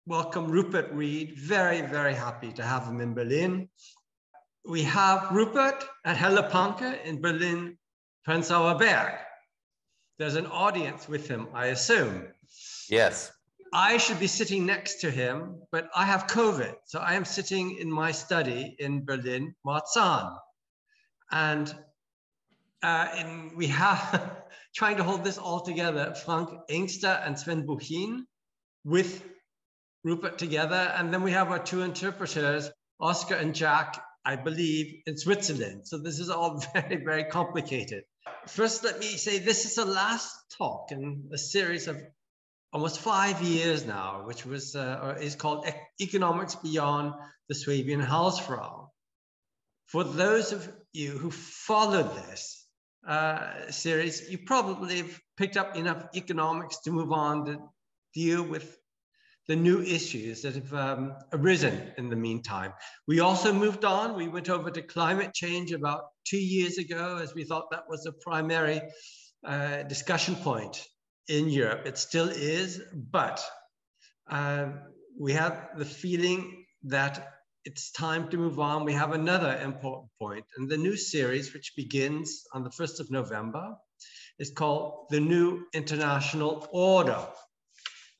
welcome Rupert Read. Very, very happy to have him in Berlin. We have Rupert at Helle Panke in Berlin, Prenzlauer Berg. There's an audience with him, I assume. Yes. I should be sitting next to him, but I have COVID. So I am sitting in my study in Berlin, Marzahn. And we have, trying to hold this all together, Frank Engster and Sven Buchin with Rupert together. And then we have our two interpreters, Oscar and Jack, I believe, in Switzerland. So this is all very, very complicated. First, let me say this is the last talk in a series of almost 5 years now, which was is called Economics Beyond the Swabian Hausfrau. For those of you who followed this series, you probably have picked up enough economics to move on to deal with the new issues that have arisen in the meantime. We also moved on. We went over to climate change about 2 years ago, as we thought that was a primary discussion point in Europe. It still is, but we have the feeling that it's time to move on. We have another important point, and the new series, which begins on the 1st of November, is called The New International Order.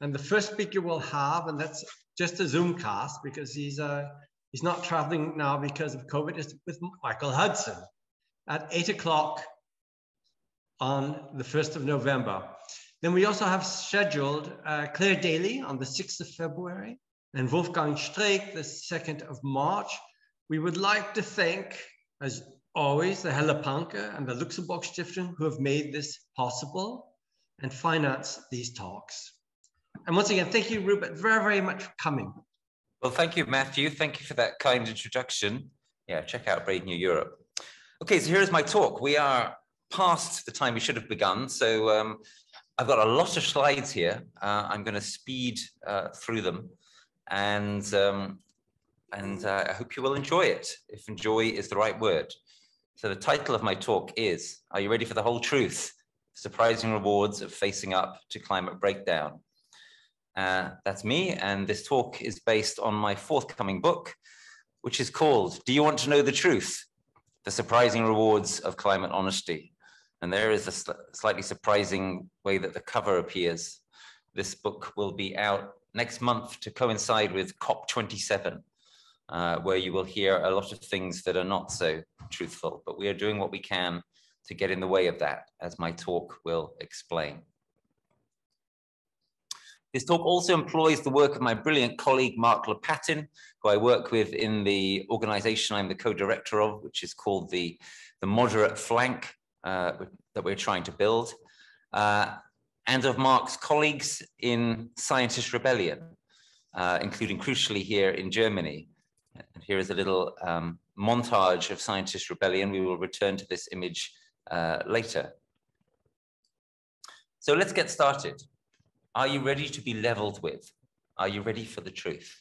And the first speaker we'll have, and that's just a Zoom cast because he's not traveling now because of COVID, is with Michael Hudson at 8 o'clock on the 1st of November. Then we also have scheduled Claire Daly on the 6th of February and Wolfgang Streeck the 2nd of March. We would like to thank, as always, the Helle Panke and the Luxembourg Stiftung who have made this possible and financed these talks. And once again, thank you, Rupert, very, very much for coming. Well, thank you, Matthew. Thank you for that kind introduction. Yeah, check out Brave New Europe. Okay, so here's my talk. We are past the time we should have begun. So I've got a lot of slides here. I'm going to speed through them. And I hope you will enjoy it, if enjoy is the right word. So the title of my talk is, are you ready for the whole truth? Surprising rewards of facing up to climate breakdown. That's me, and this talk is based on my forthcoming book, which is called, Do You Want to Know the Truth? The Surprising Rewards of Climate Honesty. And there is a slightly surprising way that the cover appears. This book will be out next month to coincide with COP27, where you will hear a lot of things that are not so truthful, but we are doing what we can to get in the way of that, as my talk will explain. This talk also employs the work of my brilliant colleague, Mark Lopatin, who I work with in the organization I'm the co-director of, which is called the Moderate Flank that we're trying to build, and of Mark's colleagues in Scientist Rebellion, including crucially here in Germany. And here is a little montage of Scientist Rebellion. We will return to this image later. So let's get started. Are you ready to be leveled with? Are you ready for the truth?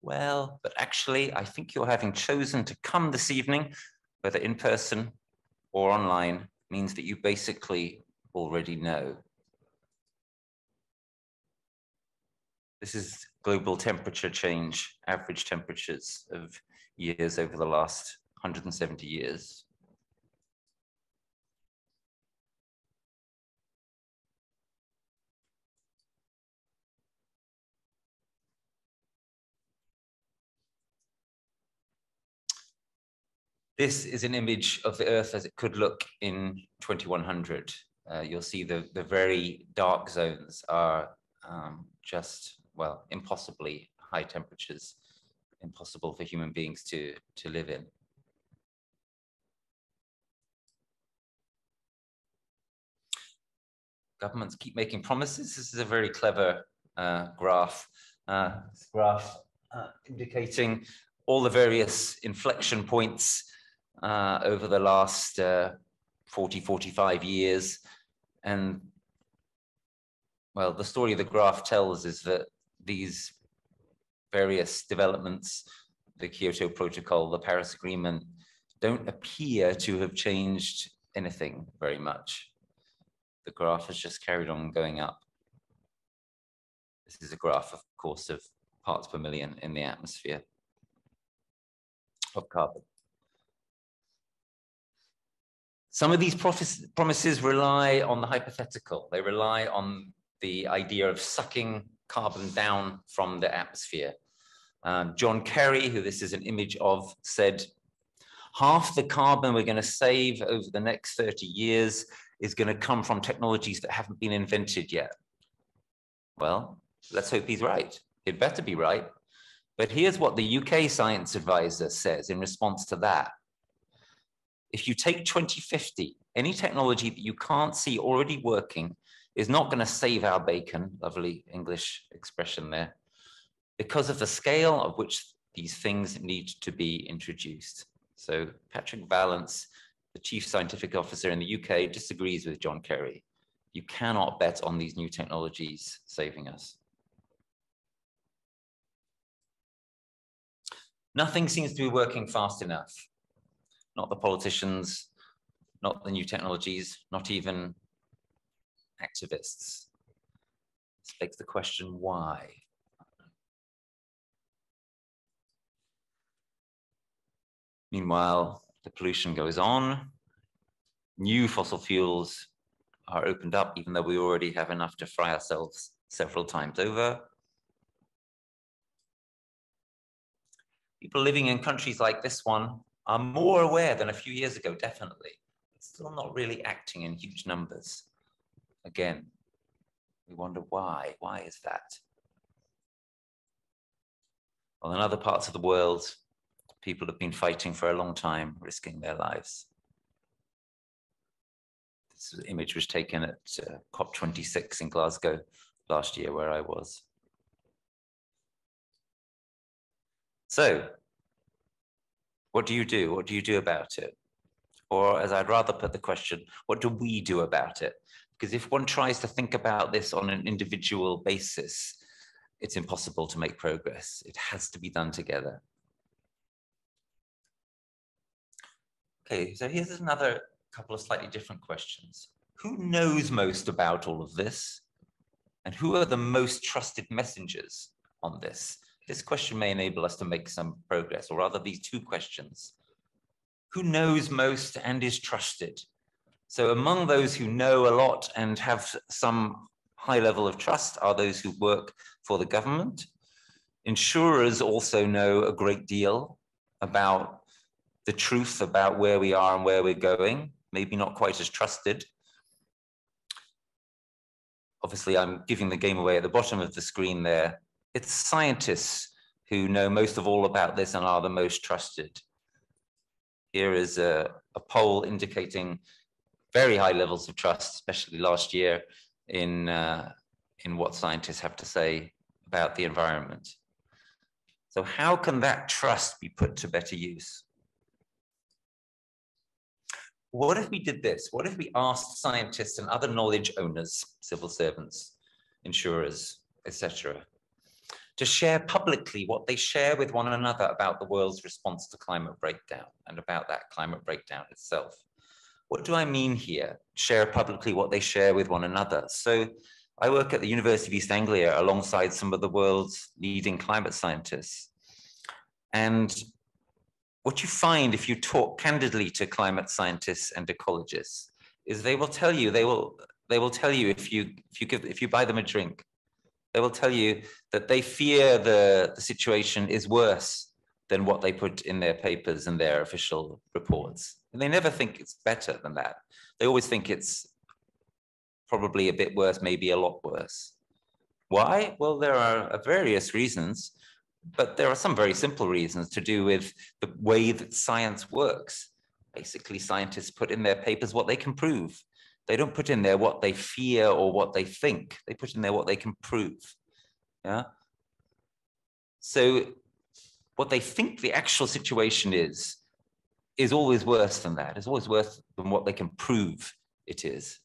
Well, but actually, I think you're having chosen to come this evening, whether in person or online, means that you basically already know. This is global temperature change, average temperatures of years over the last 170 years. This is an image of the Earth as it could look in 2100. You'll see the very dark zones are just, well, impossibly high temperatures, impossible for human beings to live in. Governments keep making promises. This is a very clever graph. This graph indicating all the various inflection points over the last 40, 45 years. And, well, the story the graph tells is that these various developments, the Kyoto Protocol, the Paris Agreement, don't appear to have changed anything very much. The graph has just carried on going up. This is a graph, of course, of parts per million in the atmosphere of carbon. Some of these promises rely on the hypothetical. They rely on the idea of sucking carbon down from the atmosphere. John Kerry, who this is an image of, said, half the carbon we're going to save over the next 30 years is going to come from technologies that haven't been invented yet. Well, let's hope he's right. He'd better be right. But here's what the UK science advisor says in response to that. If you take 2050, any technology that you can't see already working is not going to save our bacon, lovely English expression there, because of the scale of which these things need to be introduced. So Patrick Vallance, the chief scientific officer in the UK, disagrees with John Kerry. You cannot bet on these new technologies saving us. Nothing seems to be working fast enough. Not the politicians, not the new technologies, not even activists. This begs the question, why? Meanwhile, the pollution goes on. New fossil fuels are opened up, even though we already have enough to fry ourselves several times over. People living in countries like this one are more aware than a few years ago, definitely. But still not really acting in huge numbers. Again, we wonder why. Why is that? Well, in other parts of the world, people have been fighting for a long time, risking their lives. This image was taken at COP26 in Glasgow last year, where I was. So, what do you do? What do you do about it? Or, as I'd rather put the question, what do we do about it? Because if one tries to think about this on an individual basis, it's impossible to make progress. It has to be done together. Okay, so here's another couple of slightly different questions. Who knows most about all of this? And who are the most trusted messengers on this? This question may enable us to make some progress, or rather these two questions. Who knows most and is trusted? So among those who know a lot and have some high level of trust are those who work for the government. Insurers also know a great deal about the truth about where we are and where we're going, maybe not quite as trusted. Obviously, I'm giving the game away at the bottom of the screen there. It's scientists who know most of all about this and are the most trusted. Here is a poll indicating very high levels of trust, especially last year in what scientists have to say about the environment. So how can that trust be put to better use? What if we did this? What if we asked scientists and other knowledge owners, civil servants, insurers, etc., to share publicly what they share with one another about the world's response to climate breakdown and about that climate breakdown itself? What do I mean here? Share publicly what they share with one another. So I work at the University of East Anglia alongside some of the world's leading climate scientists. And what you find if you talk candidly to climate scientists and ecologists is they will tell you, they will tell you if you buy them a drink, they will tell you that they fear the situation is worse than what they put in their papers and their official reports. And they never think it's better than that. They always think it's probably a bit worse, maybe a lot worse. Why? Well, there are various reasons, but there are some very simple reasons to do with the way that science works. Basically, scientists put in their papers what they can prove. They don't put in there what they fear or what they think. They put in there what they can prove. Yeah. So what they think the actual situation is always worse than that. It's always worse than what they can prove it is.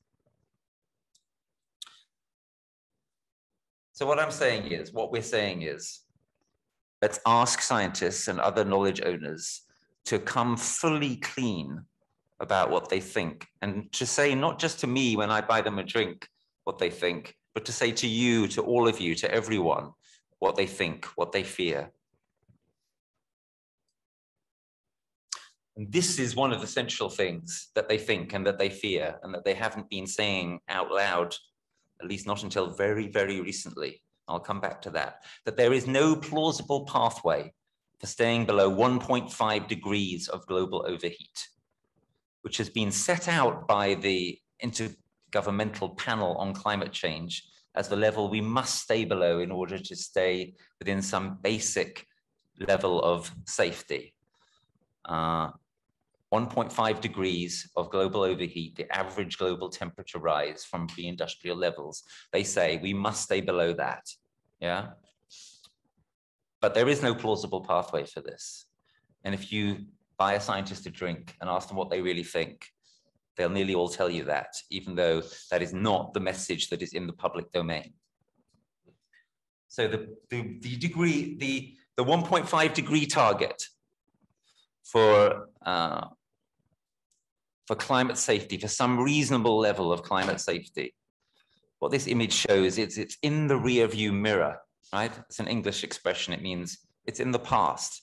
So what we're saying is, let's ask scientists and other knowledge owners to come fully clean about what they think and to say, not just to me when I buy them a drink, what they think, but to say to you, to all of you, to everyone, what they think, what they fear. And this is one of the central things that they think and that they fear and that they haven't been saying out loud, at least not until very, very recently. I'll come back to that. That there is no plausible pathway for staying below 1.5 degrees of global overheat, which has been set out by the Intergovernmental Panel on Climate Change as the level we must stay below in order to stay within some basic level of safety. 1.5 degrees of global overheat, the average global temperature rise from pre-industrial levels. They say we must stay below that, yeah? But there is no plausible pathway for this. And if you buy a scientist a drink and ask them what they really think, they'll nearly all tell you that, even though that is not the message that is in the public domain. So the 1.5 degree target for climate safety, for some reasonable level of climate safety, what this image shows, it's in the rear view mirror, right? It's an English expression. It means it's in the past,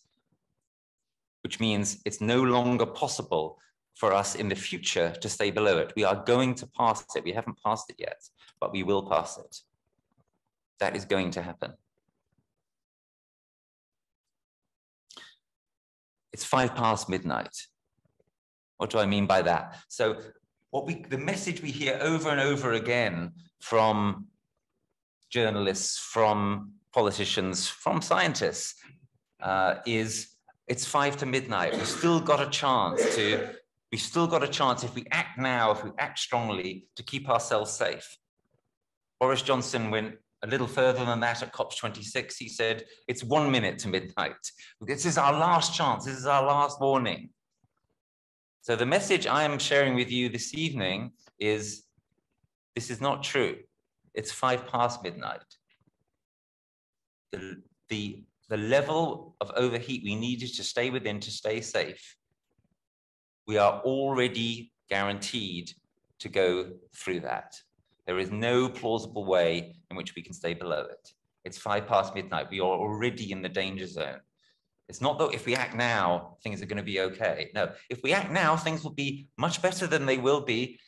which means it's no longer possible for us in the future to stay below it. We are going to pass it. We haven't passed it yet, but we will pass it. That is going to happen. It's 5 past midnight. What do I mean by that? So the message we hear over and over again from journalists, from politicians, from scientists is it's 5 to midnight. We've still got a chance if we act now, if we act strongly, to keep ourselves safe. Boris Johnson went a little further than that at COP26. He said, it's 1 minute to midnight. This is our last chance. This is our last warning. So the message I am sharing with you this evening is, this is not true. It's 5 past midnight. The level of overheat we needed to stay within to stay safe, we are already guaranteed to go through that. There is no plausible way in which we can stay below it. It's 5 past midnight. We are already in the danger zone. It's not that if we act now, things are going to be okay. No, if we act now, things will be much better than they will be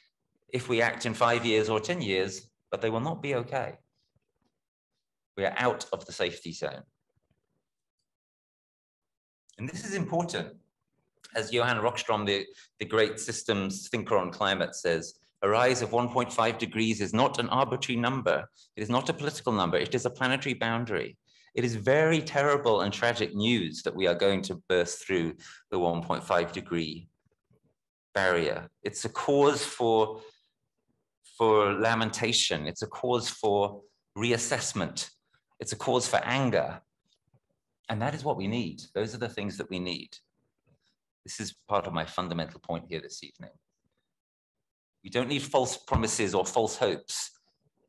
if we act in 5 years or 10 years, but they will not be okay. We are out of the safety zone. And this is important. As Johan Rockström, the great systems thinker on climate, says, a rise of 1.5 degrees is not an arbitrary number. It is not a political number. It is a planetary boundary. It is very terrible and tragic news that we are going to burst through the 1.5 degree barrier. It's a cause for lamentation. It's a cause for reassessment. It's a cause for anger. And that is what we need. Those are the things that we need. This is part of my fundamental point here this evening. We don't need false promises or false hopes.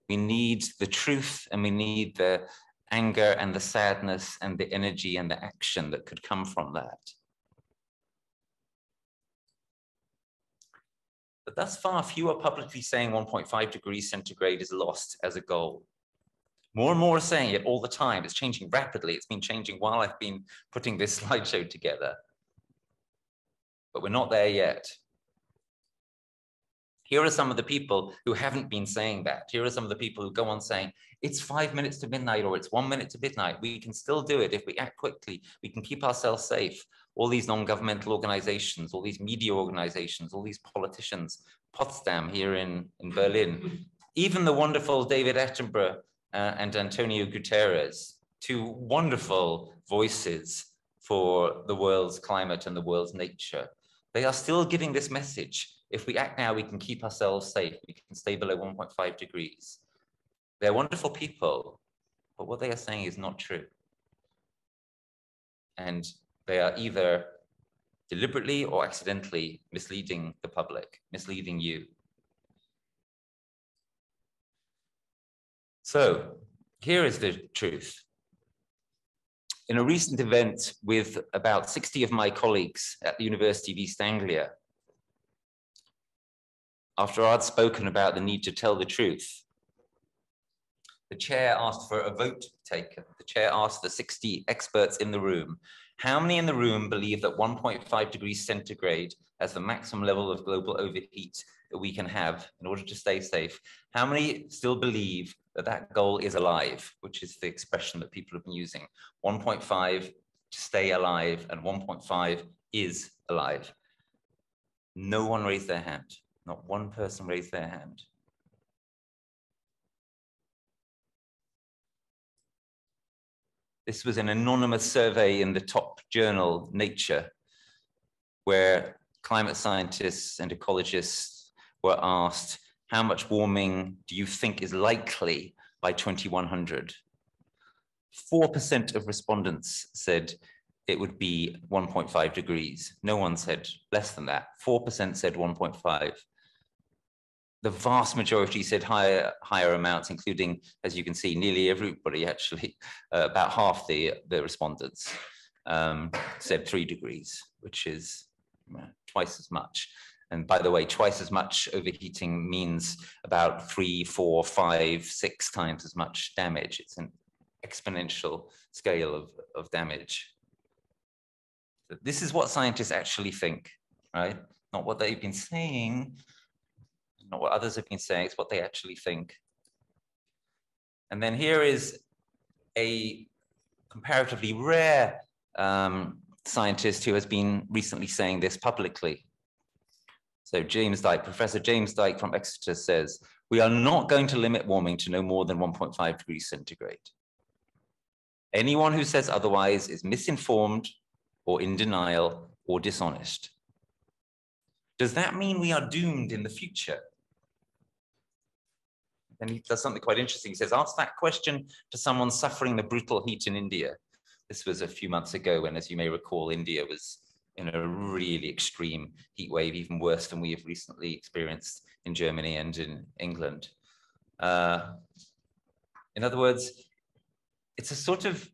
We need the truth, and we need the anger and the sadness and the energy and the action that could come from that. But thus far, few are publicly saying 1.5 degrees centigrade is lost as a goal. More and more are saying it all the time. It's changing rapidly. It's been changing while I've been putting this slideshow together. But we're not there yet. Here are some of the people who haven't been saying that. Here are some of the people who go on saying, it's 5 minutes to midnight or it's 1 minute to midnight. We can still do it if we act quickly. We can keep ourselves safe. All these non-governmental organizations, all these media organizations, all these politicians, Potsdam here in Berlin, even the wonderful David Attenborough and Antonio Guterres, 2 wonderful voices for the world's climate and the world's nature. They are still giving this message. If we act now, we can keep ourselves safe. We can stay below 1.5 degrees. They're wonderful people, but what they are saying is not true. And they are either deliberately or accidentally misleading the public, misleading you. So here is the truth. In a recent event with about 60 of my colleagues at the University of East Anglia, after I'd spoken about the need to tell the truth, The chair asked for a vote taken. The chair asked the 60 experts in the room, how many in the room believe that 1.5 degrees centigrade as the maximum level of global overheat that we can have in order to stay safe? How many still believe that that goal is alive, which is the expression that people have been using? 1.5 to stay alive and 1.5 is alive. No one raised their hand. Not one person raised their hand. This was an anonymous survey in the top journal, Nature, where climate scientists and ecologists were asked, how much warming do you think is likely by 2100? 4% of respondents said it would be 1.5 degrees. No one said less than that. 4% said 1.5. The vast majority said higher amounts, including, as you can see, nearly everybody actually, about half the respondents said 3 degrees, which is twice as much. And by the way, twice as much overheating means about 3, 4, 5, 6 times as much damage. It's an exponential scale of damage. So this is what scientists actually think, right? Not what they've been saying, not what others have been saying, it's what they actually think. And then here is a comparatively rare scientist who has been recently saying this publicly. So James Dyke, Professor James Dyke from Exeter says, we are not going to limit warming to no more than 1.5 degrees centigrade. Anyone who says otherwise is misinformed or in denial or dishonest. Does that mean we are doomed in the future? And he does something quite interesting. He says, ask that question to someone suffering the brutal heat in India. This was a few months ago when, as you may recall, India was in a really extreme heat wave, even worse than we have recently experienced in Germany and in England. In other words, it's a sort of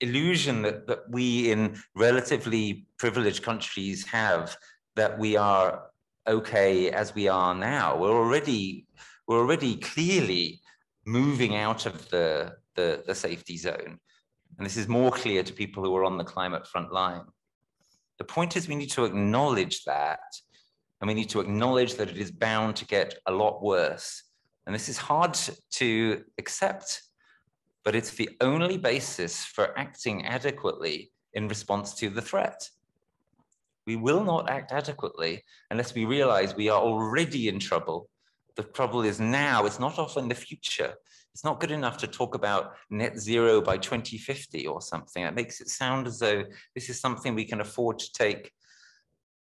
illusion that we in relatively privileged countries have, that we are okay as we are now. We're already clearly moving out of the safety zone. And this is more clear to people who are on the climate front line. The point is we need to acknowledge that, and we need to acknowledge that it is bound to get a lot worse. And this is hard to accept, but it's the only basis for acting adequately in response to the threat. We will not act adequately unless we realize we are already in trouble. The trouble is now, it's not often in the future. It's not good enough to talk about net zero by 2050 or something. That makes it sound as though this is something we can afford to take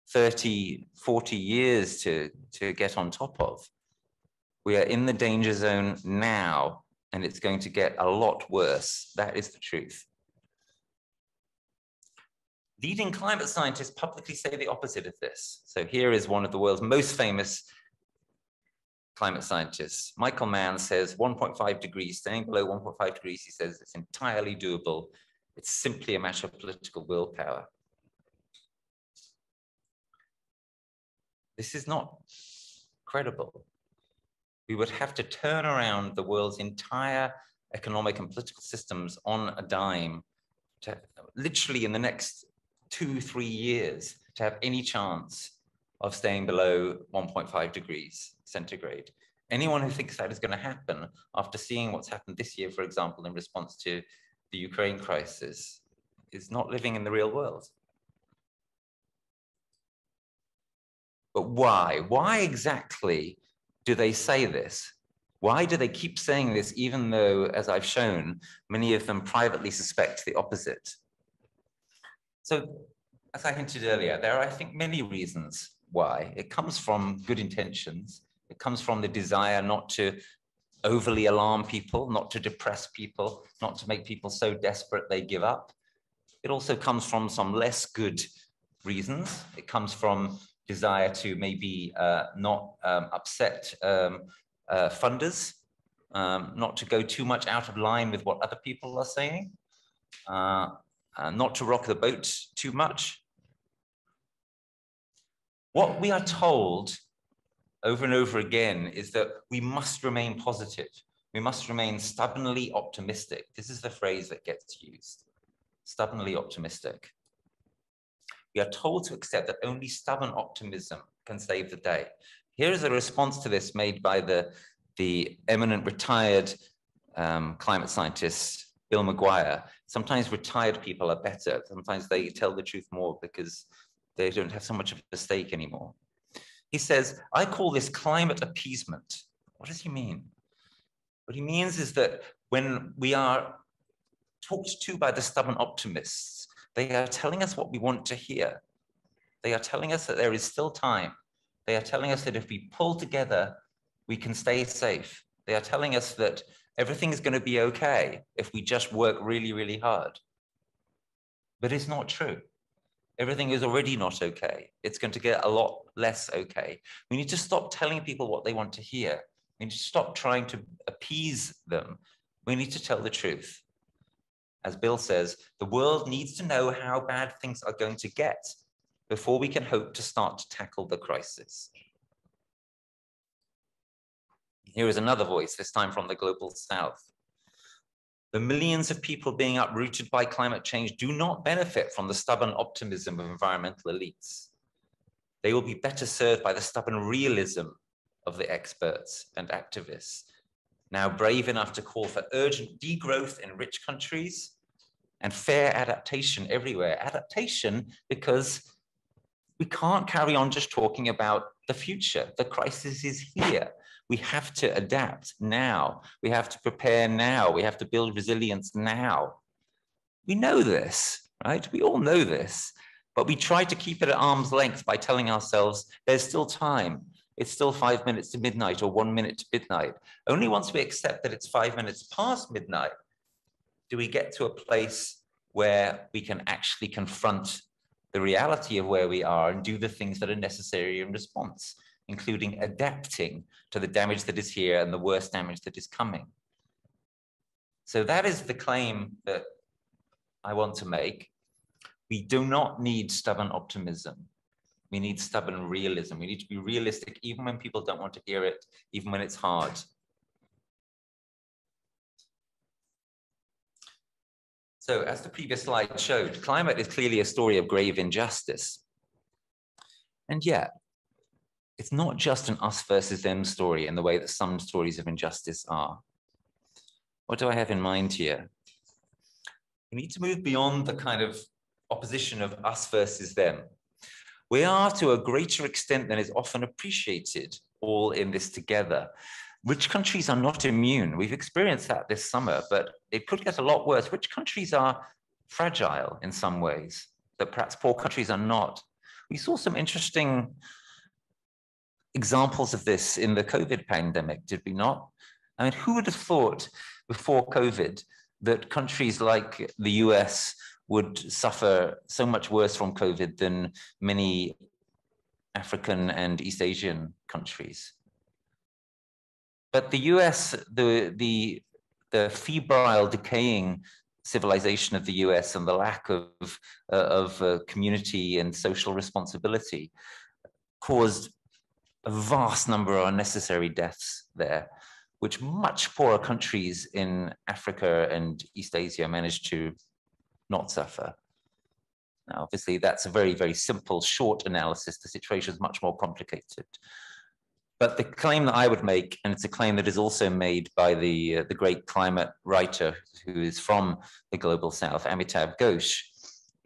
30, 40 years to get on top of. We are in the danger zone now, and it's going to get a lot worse. That is the truth. Leading climate scientists publicly say the opposite of this. So here is one of the world's most famous climate scientists. Michael Mann says 1.5 degrees, staying below 1.5 degrees, he says it's entirely doable. It's simply a matter of political willpower. This is not credible. We would have to turn around the world's entire economic and political systems on a dime to literally in the next 2-3 years to have any chance of staying below 1.5 degrees centigrade. Anyone who thinks that is going to happen after seeing what's happened this year, for example, in response to the Ukraine crisis, is not living in the real world. But why? Why exactly do they say this? Why do they keep saying this, even though, as I've shown, many of them privately suspect the opposite? So, as I hinted earlier, there are, I think, many reasons why. It comes from good intentions. It comes from the desire not to overly alarm people, not to depress people, not to make people so desperate they give up. It also comes from some less good reasons. It comes from desire to maybe not upset funders, not to go too much out of line with what other people are saying, not to rock the boat too much. What we are told over and over again is that we must remain positive. We must remain stubbornly optimistic. This is the phrase that gets used. Stubbornly optimistic. We are told to accept that only stubborn optimism can save the day. Here is a response to this made by the eminent retired climate scientist, Bill McGuire. Sometimes retired people are better. Sometimes they tell the truth more because they don't have so much of a stake anymore. He says, I call this climate appeasement. What does he mean? What he means is that when we are talked to by the stubborn optimists, they are telling us what we want to hear. They are telling us that there is still time. They are telling us that if we pull together, we can stay safe. They are telling us that everything is going to be okay if we just work really, really hard. But it's not true. Everything is already not okay. It's going to get a lot less okay. We need to stop telling people what they want to hear. We need to stop trying to appease them. We need to tell the truth. As Bill says, the world needs to know how bad things are going to get before we can hope to start to tackle the crisis. Here is another voice, this time from the global south. The millions of people being uprooted by climate change do not benefit from the stubborn optimism of environmental elites. They will be better served by the stubborn realism of the experts and activists, now brave enough to call for urgent degrowth in rich countries and fair adaptation everywhere. Adaptation because we can't carry on just talking about the future. The crisis is here. We have to adapt now. We have to prepare now. We have to build resilience now. We know this, right? We all know this, but we try to keep it at arm's length by telling ourselves there's still time. It's still 5 minutes to midnight or 1 minute to midnight. Only once we accept that it's 5 minutes past midnight do we get to a place where we can actually confront the reality of where we are and do the things that are necessary in response, including adapting to the damage that is here and the worst damage that is coming. So that is the claim that I want to make. We do not need stubborn optimism. We need stubborn realism. We need to be realistic even when people don't want to hear it, even when it's hard. So as the previous slide showed, climate is clearly a story of grave injustice. And yet, it's not just an us versus them story in the way that some stories of injustice are. What do I have in mind here? We need to move beyond the kind of opposition of us versus them. We are, to a greater extent than is often appreciated, all in this together. Rich countries are not immune. We've experienced that this summer, but it could get a lot worse. Rich countries are fragile in some ways that perhaps poor countries are not. We saw some interesting examples of this in the COVID pandemic, did we not? I mean, who would have thought before COVID that countries like the US would suffer so much worse from COVID than many African and East Asian countries? But the US, the febrile, decaying civilization of the US and the lack of community and social responsibility caused a vast number of unnecessary deaths there, which much poorer countries in Africa and East Asia managed to not suffer. Now, obviously, that's a very, very simple, short analysis. The situation is much more complicated. But the claim that I would make, and it's a claim that is also made by the great climate writer who is from the global south, Amitav Ghosh,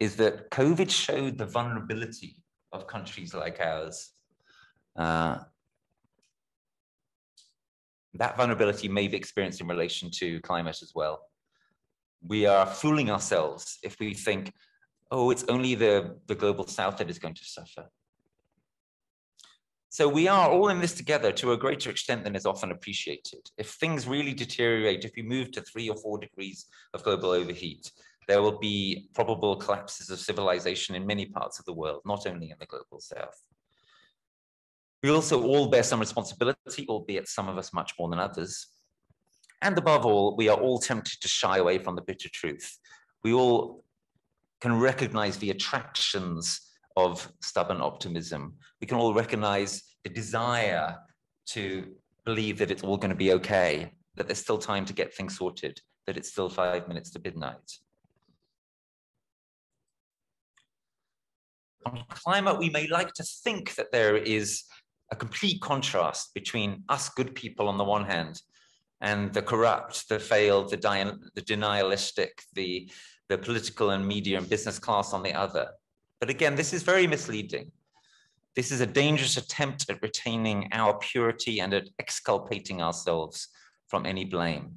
is that COVID showed the vulnerability of countries like ours. That vulnerability may be experienced in relation to climate as well. We are fooling ourselves if we think, oh, it's only the global south that is going to suffer. So we are all in this together to a greater extent than is often appreciated. If things really deteriorate, if we move to 3 or 4 degrees of global overheat, there will be probable collapses of civilization in many parts of the world, not only in the global south. We also all bear some responsibility, albeit some of us much more than others. And above all, we are all tempted to shy away from the bitter truth. We all can recognize the attractions of stubborn optimism. We can all recognize the desire to believe that it's all going to be okay, that there's still time to get things sorted, that it's still 5 minutes to midnight. On climate, we may like to think that there is a complete contrast between us good people on the one hand and the corrupt, the failed, the denialistic, the political and media and business class on the other. But again, this is very misleading. This is a dangerous attempt at retaining our purity and at exculpating ourselves from any blame.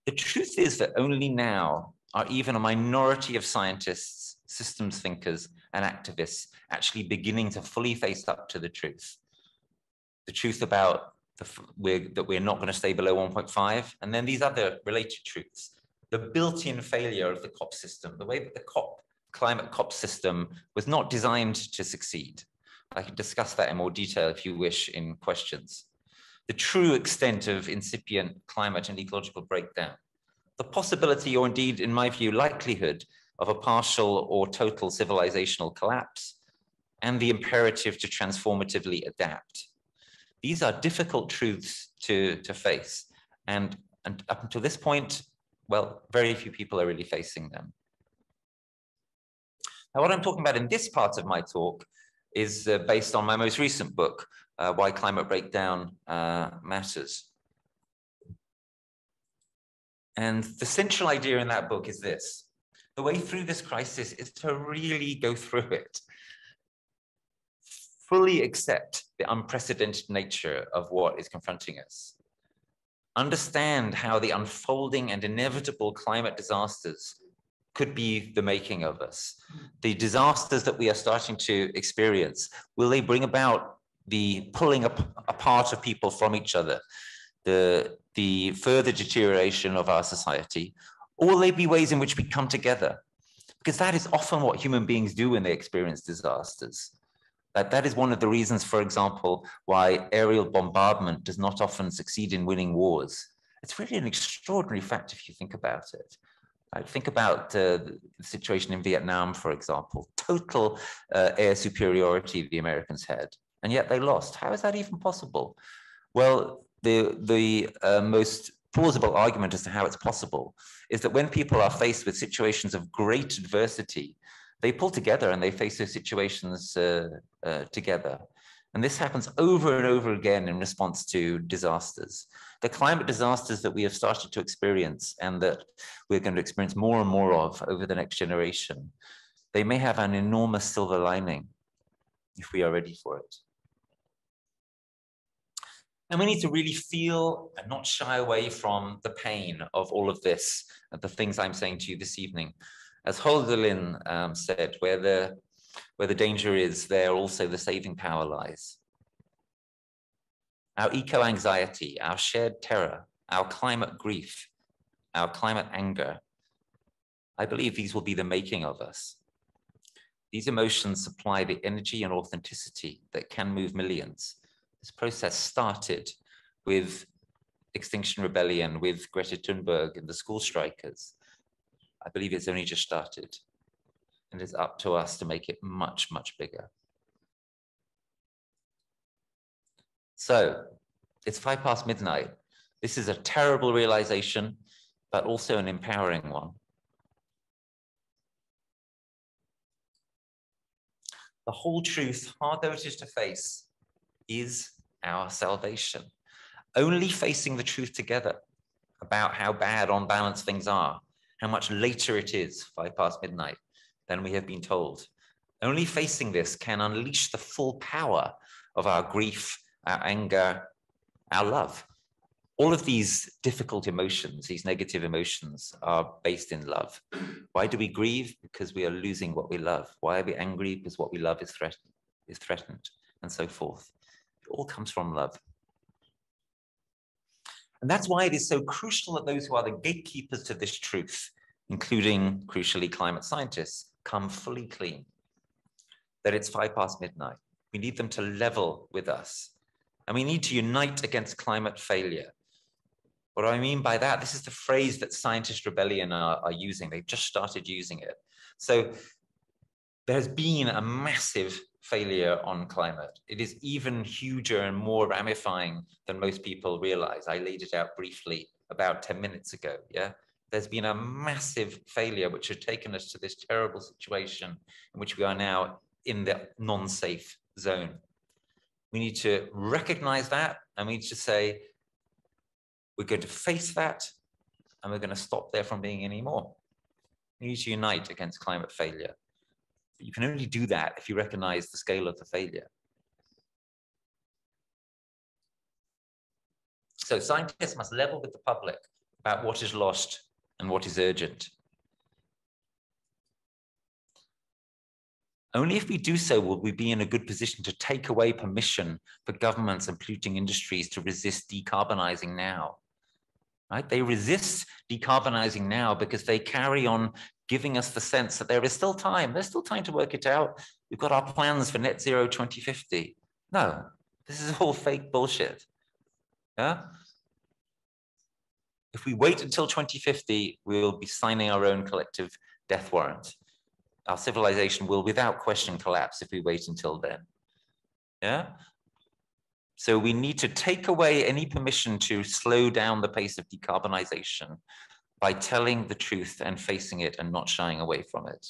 The truth is that only now are even a minority of scientists, systems thinkers, and activists actually beginning to fully face up to the truth. The truth about that we're not going to stay below 1.5, and then these other related truths. The built-in failure of the COP system, the way that the climate COP system was not designed to succeed. I can discuss that in more detail if you wish in questions. The true extent of incipient climate and ecological breakdown. The possibility, or indeed, in my view, likelihood of a partial or total civilisational collapse, and the imperative to transformatively adapt. These are difficult truths to face. And up until this point, well, very few people are really facing them. Now, what I'm talking about in this part of my talk is based on my most recent book, Why Climate Breakdown Matters. And the central idea in that book is this: the way through this crisis is to really go through it, fully accept the unprecedented nature of what is confronting us, understand how the unfolding and inevitable climate disasters could be the making of us. The disasters that we are starting to experience, will they bring about the pulling apart of people from each other, the further deterioration of our society, or will they be ways in which we come together? Because that is often what human beings do when they experience disasters. That is one of the reasons, for example, why aerial bombardment does not often succeed in winning wars. It's really an extraordinary fact if you think about it. Think about the situation in Vietnam, for example. Total air superiority the Americans had, and yet they lost. How is that even possible? Well, the most plausible argument as to how it's possible is that when people are faced with situations of great adversity, they pull together and they face those situations together. And this happens over and over again in response to disasters. The climate disasters that we have started to experience and that we're going to experience more and more of over the next generation, they may have an enormous silver lining if we are ready for it. And we need to really feel and not shy away from the pain of all of this, and the things I'm saying to you this evening. As Hölderlin said, where the danger is, there also the saving power lies. Our eco-anxiety, our shared terror, our climate grief, our climate anger, I believe these will be the making of us. These emotions supply the energy and authenticity that can move millions. This process started with Extinction Rebellion, with Greta Thunberg and the school strikers. I believe it's only just started, and it's up to us to make it much, much bigger. So it's 5 past midnight. This is a terrible realization, but also an empowering one. The whole truth, hard though it is to face, is our salvation. Only facing the truth together about how bad on balance things are, how much later it is, 5 past midnight, than we have been told. Only facing this can unleash the full power of our grief, our anger, our love. All of these difficult emotions, these negative emotions, are based in love. Why do we grieve? Because we are losing what we love. Why are we angry? Because what we love is threatened, and so forth. It all comes from love. And that's why it is so crucial that those who are the gatekeepers to this truth, including, crucially, climate scientists, come fully clean. That it's 5 past midnight. We need them to level with us. And we need to unite against climate failure. What do I mean by that? This is the phrase that Scientist Rebellion are using. They've just started using it. So There's been a massive failure on climate. It is even huger and more ramifying than most people realize. I laid it out briefly about 10 minutes ago, yeah? There's been a massive failure which has taken us to this terrible situation in which we are now in the non-safe zone. We need to recognize that, and we need to say, we're going to face that, and we're going to stop there from being any more. We need to unite against climate failure. But you can only do that if you recognize the scale of the failure. So scientists must level with the public about what is lost and what is urgent. Only if we do so will we be in a good position to take away permission for governments and polluting industries to resist decarbonizing now. Right? They resist decarbonizing now because they carry on giving us the sense that there is still time. There's still time to work it out. We've got our plans for net zero 2050. No, this is all fake bullshit. Yeah? If we wait until 2050, we'll be signing our own collective death warrant. Our civilization will, without question, collapse if we wait until then. Yeah? So we need to take away any permission to slow down the pace of decarbonization by telling the truth and facing it and not shying away from it.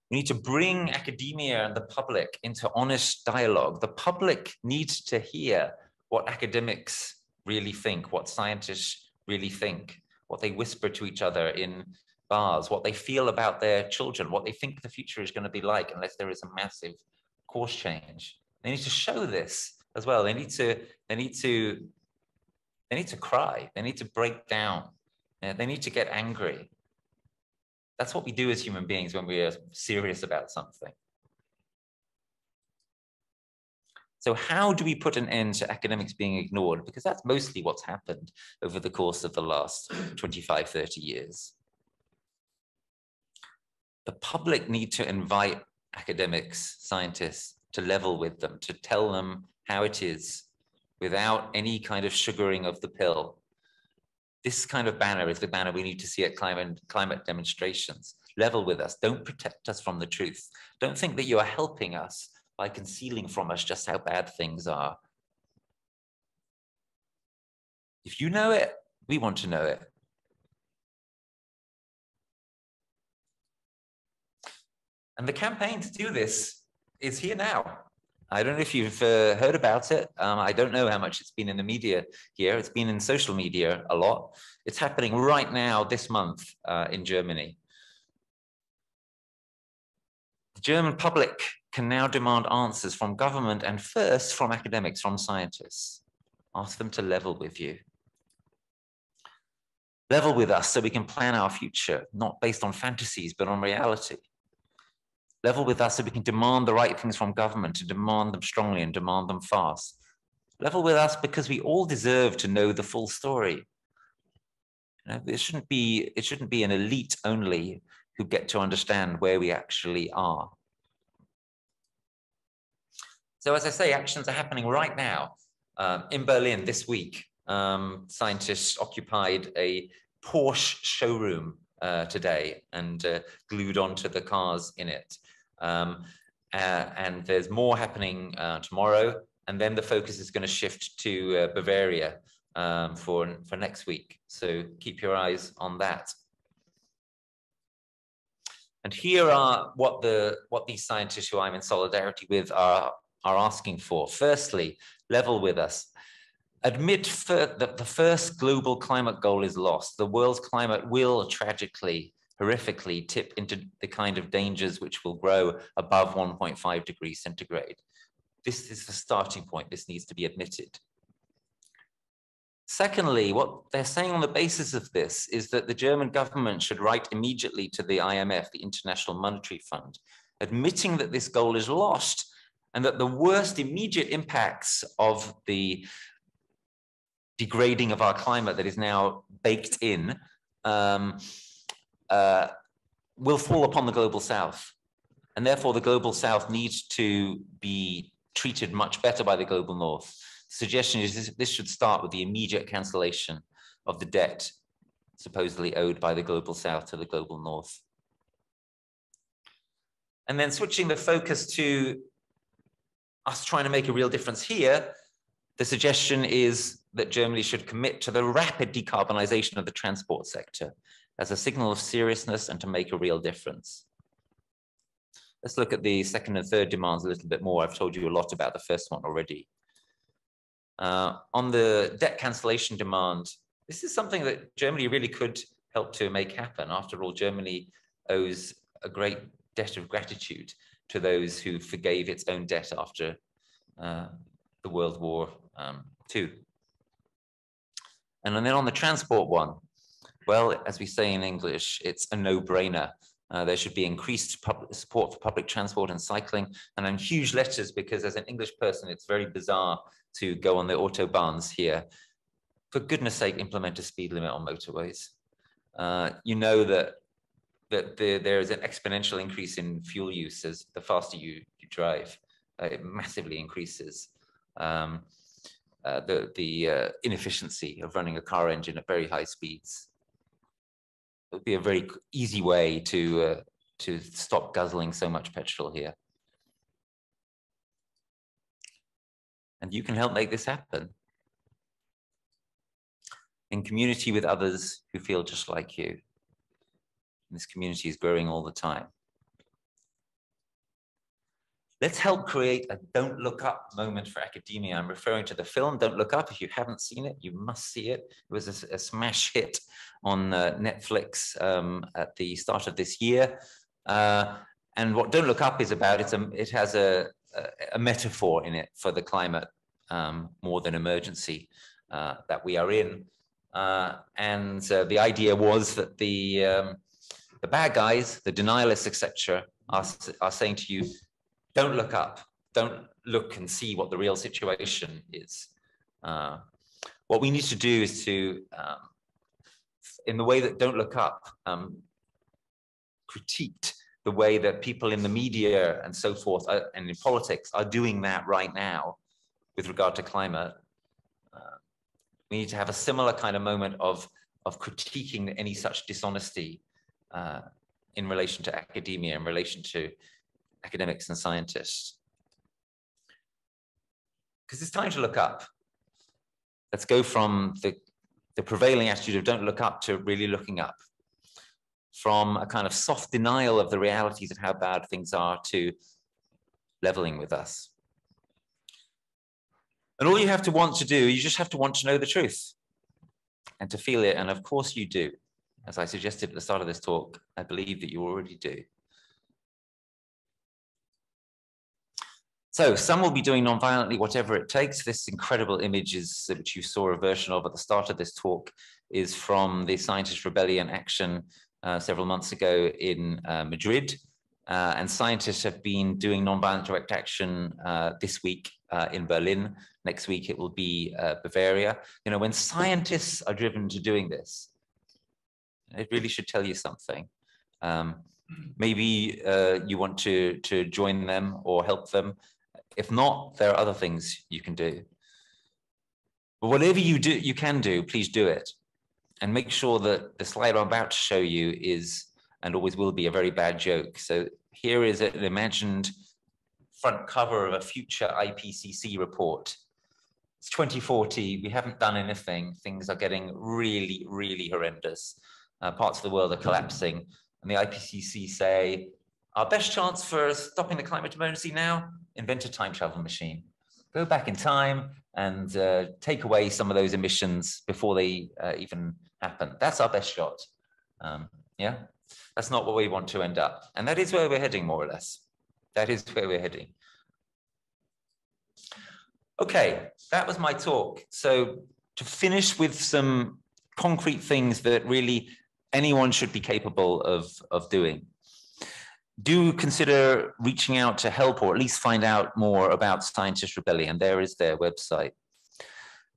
We need to bring academia and the public into honest dialogue. The public needs to hear what academics really think, what scientists really think, what they whisper to each other in bars, what they feel about their children, what they think the future is going to be like unless there is a massive course change. They need to show this as well. They need to cry. They need to break down. They need to get angry. That's what we do as human beings when we are serious about something. So how do we put an end to academics being ignored? Because that's mostly what's happened over the course of the last 25, 30 years. The public need to invite academics, scientists, to level with them, to tell them how it is without any kind of sugaring of the pill. This kind of banner is the banner we need to see at climate demonstrations. Level with us. Don't protect us from the truth. Don't think that you are helping us by concealing from us just how bad things are. If you know it, we want to know it. And the campaign to do this is here now. I don't know if you've heard about it. I don't know how much it's been in the media here. It's been in social media a lot. It's happening right now this month in Germany. The German public can now demand answers from government and first from academics, from scientists. Ask them to level with you. Level with us so we can plan our future, not based on fantasies, but on reality. Level with us so we can demand the right things from government, to demand them strongly and demand them fast. Level with us because we all deserve to know the full story. You know, it shouldn't be an elite only who get to understand where we actually are. So as I say, actions are happening right now. In Berlin this week, scientists occupied a Porsche showroom today and glued onto the cars in it. And there's more happening tomorrow. And then the focus is going to shift to Bavaria for next week. So keep your eyes on that. And here are what these scientists who I'm in solidarity with are asking for. Firstly, level with us. Admit that the first global climate goal is lost. The world's climate will tragically, horrifically tip into the kind of dangers which will grow above 1.5 degrees centigrade. This is the starting point. This needs to be admitted. Secondly, what they're saying on the basis of this is that the German government should write immediately to the IMF, the International Monetary Fund, admitting that this goal is lost and that the worst immediate impacts of the degrading of our climate that is now baked in will fall upon the global south. And therefore the global south needs to be treated much better by the global north. The suggestion is this should start with the immediate cancellation of the debt supposedly owed by the global south to the global north. And then switching the focus to us trying to make a real difference here, the suggestion is that Germany should commit to the rapid decarbonization of the transport sector as a signal of seriousness and to make a real difference. Let's look at the second and third demands a little bit more. I've told you a lot about the first one already. On the debt cancellation demand, this is something that Germany really could help to make happen. After all, Germany owes a great debt of gratitude to those who forgave its own debt after the World War II. And then on the transport one, well, as we say in English, it's a no-brainer. There should be increased support for public transport and cycling, and in huge letters, because as an English person, it's very bizarre to go on the autobahns here. For goodness sake, implement a speed limit on motorways. You know that there is an exponential increase in fuel use as the faster you drive. It massively increases the inefficiency of running a car engine at very high speeds. It would be a very easy way to stop guzzling so much petrol here. And you can help make this happen in community with others who feel just like you. And this community is growing all the time. Let's help create a don't look up moment for academia. I'm referring to the film Don't Look Up. If you haven't seen it, you must see it. It was a smash hit on Netflix at the start of this year. And what Don't Look Up is about, it has a metaphor in it for the climate more than emergency that we are in. And the idea was that the bad guys, the denialists, etc., are saying to you, don't look up, don't look and see what the real situation is. What we need to do is to, in the way that Don't Look Up critiqued the way that people in the media and so forth and in politics are doing that right now with regard to climate. We need to have a similar kind of moment of critiquing any such dishonesty in relation to academia, in relation to academics and scientists. Because it's time to look up. Let's go from the prevailing attitude of don't look up to really looking up. From a kind of soft denial of the realities of how bad things are to leveling with us. And all you have to want to do, you just have to want to know the truth and to feel it. And of course you do. As I suggested at the start of this talk, I believe that you already do. So some will be doing non-violently, whatever it takes. This incredible image which you saw a version of at the start of this talk, is from the Scientist Rebellion action several months ago in Madrid. And scientists have been doing non-violent direct action this week in Berlin. Next week it will be Bavaria. You know, when scientists are driven to doing this, it really should tell you something. Maybe you want to join them or help them. If not, there are other things you can do. But whatever you can do, please do it. And make sure that the slide I'm about to show you is, and always will be, a very bad joke. So here is an imagined front cover of a future IPCC report. It's 2040, we haven't done anything. Things are getting really, really horrendous. Parts of the world are collapsing. And the IPCC say, our best chance for stopping the climate emergency now, invent a time travel machine. Go back in time and take away some of those emissions before they even happen. That's our best shot. Yeah, that's not where we want to end up. And that is where we're heading, more or less. That is where we're heading. Okay, that was my talk. So to finish with some concrete things that really anyone should be capable of doing. Do consider reaching out to help, or at least find out more about Scientist Rebellion. There is their website.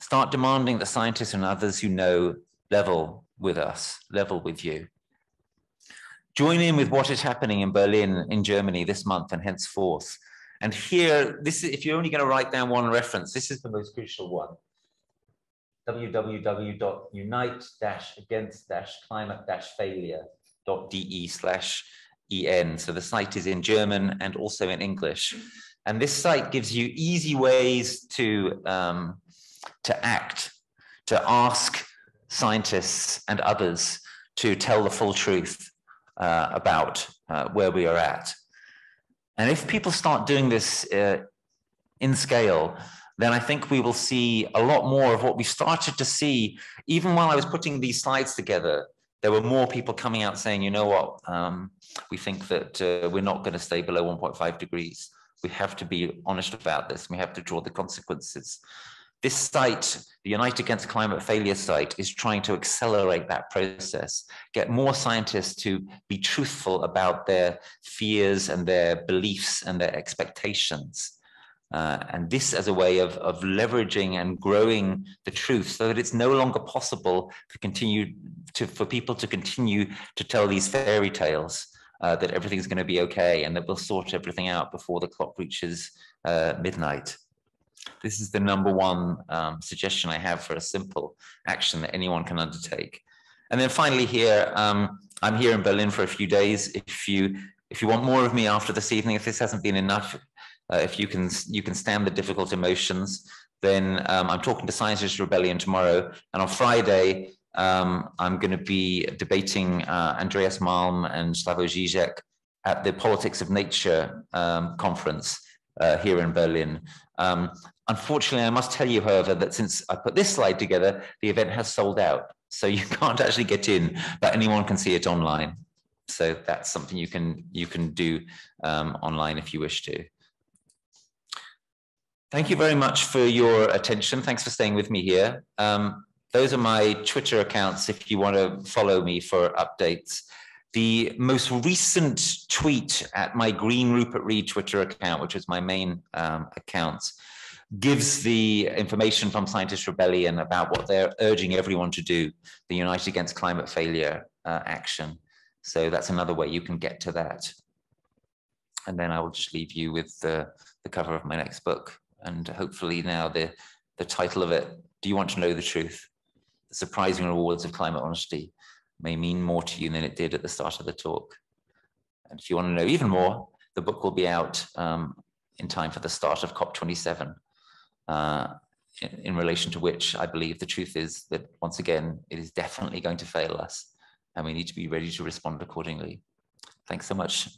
Start demanding that scientists and others who know level with us, level with you. Join in with what is happening in Berlin, in Germany this month and henceforth. And here, this is, if you're only going to write down one reference, this is the most crucial one. www.unite-against-climate-failure.de/ So the site is in German and also in English. And this site gives you easy ways to act, to ask scientists and others to tell the full truth about where we are at. And if people start doing this in scale, then I think we will see a lot more of what we started to see. Even while I was putting these slides together, there were more people coming out saying, you know what, we think that we're not going to stay below 1.5 degrees. We have to be honest about this. We have to draw the consequences. This site, the Unite Against Climate Failure site, is trying to accelerate that process, get more scientists to be truthful about their fears and their beliefs and their expectations. And this as a way of leveraging and growing the truth so that it's no longer possible for people to continue to tell these fairy tales that everything's going to be okay and that we'll sort everything out before the clock reaches midnight. This is the number one suggestion I have for a simple action that anyone can undertake. And then finally here, I'm here in Berlin for a few days. If you want more of me after this evening, if this hasn't been enough, if you can stand the difficult emotions, then I'm talking to Scientist Rebellion tomorrow. And on Friday, I'm going to be debating Andreas Malm and Slavoj Žižek at the Politics of Nature conference here in Berlin. Unfortunately, I must tell you, however, that since I put this slide together, the event has sold out. So you can't actually get in, but anyone can see it online. So that's something you can do online if you wish to. Thank you very much for your attention. Thanks for staying with me here. Those are my Twitter accounts if you want to follow me for updates. The most recent tweet at my Green Rupert Read Twitter account, which is my main account, gives the information from Scientist Rebellion about what they're urging everyone to do, the Unite Against Climate Failure action. So that's another way you can get to that. And then I will just leave you with the cover of my next book. And hopefully now the title of it, Do You Want to Know the Truth? The Surprising Rewards of Climate Honesty may mean more to you than it did at the start of the talk. And if you want to know even more, the book will be out in time for the start of COP27, in relation to which I believe the truth is that, once again, it is definitely going to fail us, and we need to be ready to respond accordingly. Thanks so much.